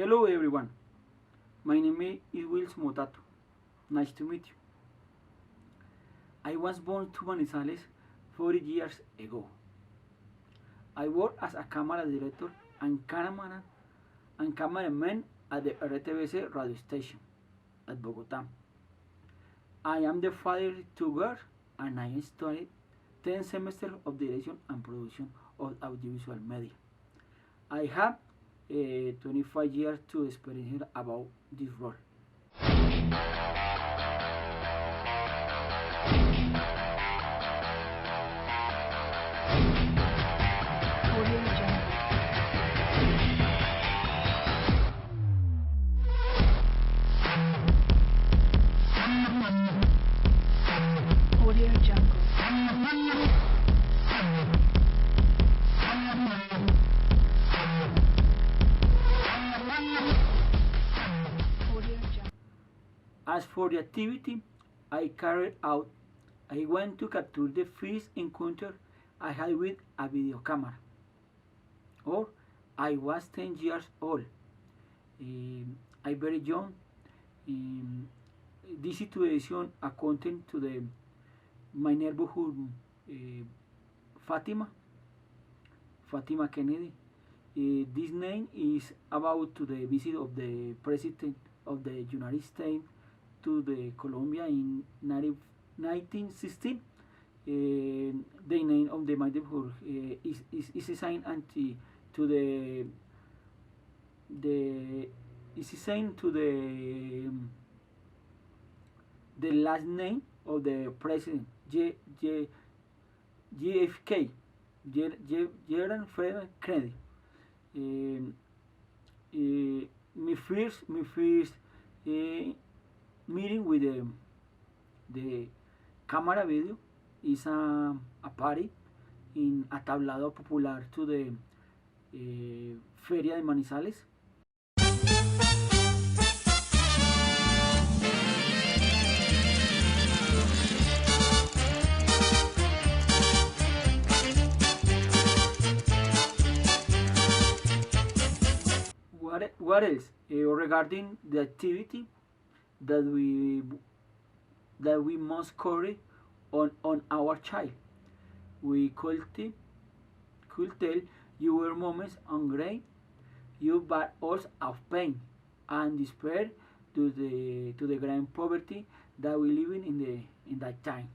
Hello everyone, my name is Wills Motato. Nice to meet you. I was born to Manizales 40 years ago. I work as a camera director and cameraman at the RTBC radio station at Bogota. I am the father of two girls and I studied 10 semesters of direction and production of audiovisual media. I have 25 years to experience about this role. Audio Jungle. Audio Jungle. As for the activity I carried out, I went to capture the first encounter I had with a video camera. Or I was 10 years old. I very young. This situation accounted to the my neighborhood Fatima Kennedy. This name is about to the visit of the president of the United States to the Colombia in 1916. The name of the neighborhood is assigned to the is assigned to the last name of the president JFK, Gerald Frederick Kennedy. My first meeting with the camera video is a party in a tablado popular to the Feria de Manizales. What else regarding the activity that we must carry on our child? We could tell you were moments of great you but also of pain and despair to the grand poverty that we live in that time.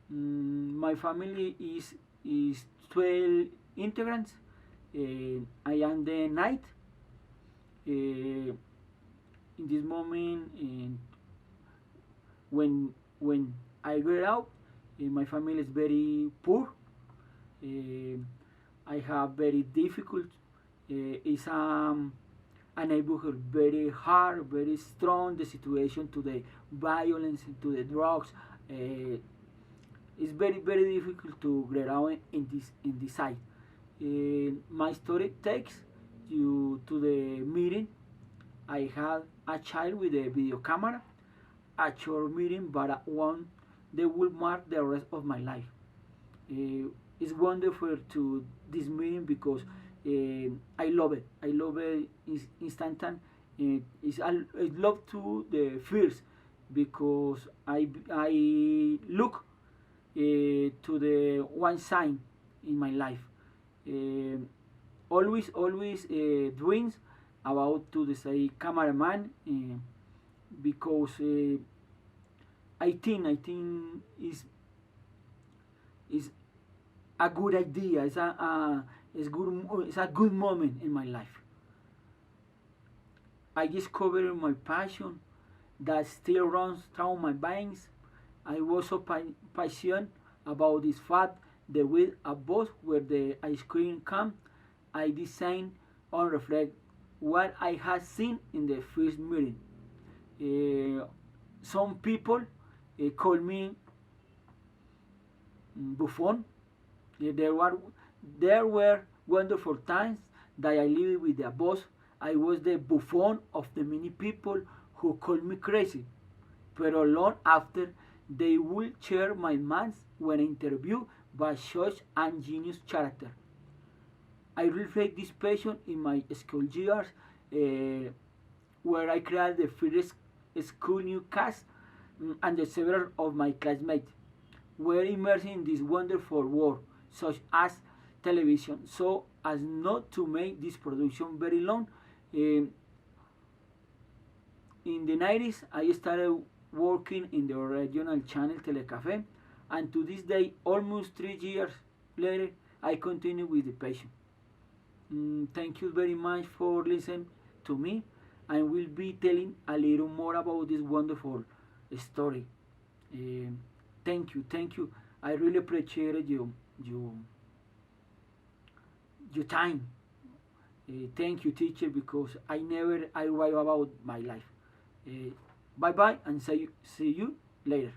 My family is 12 integrants. I am the ninth. In this moment, when I grew up, my family is very poor. I have very difficult. It's a neighborhood very hard, very strong. The situation to the violence, to the drugs. It's very difficult to grow up in this side. My story takes you to the meeting. I had a child with a video camera, a short meeting, but one that will mark the rest of my life. It's wonderful to this meeting because I love it. I love it instantan. I love to the first because I look to the one sign in my life. Always dreams about to the say cameraman because I think is a good idea. It's a good moment in my life. I discovered my passion that still runs through my veins. I was so passionate about this fact that with a bus where the ice cream come, I designed and reflect what I had seen in the first meeting. Some people call me buffon. There were wonderful times that I lived with the boss. I was the buffon of the many people who called me crazy. But long after, they would share my minds when interviewed by such a genius character. I reflect this passion in my school years uh, where I created the first school newscast, and the several of my classmates were immersed in this wonderful world, such as television, so as not to make this production very long. Um, in the 90s, I started working in the regional channel Telecafe, and to this day, almost 3 years later, I continue with the passion. Thank you very much for listening to me. I will be telling a little more about this wonderful story. Um, thank you. I really appreciate you, your time. Thank you, teacher, because I write about my life. Bye bye, and see you later.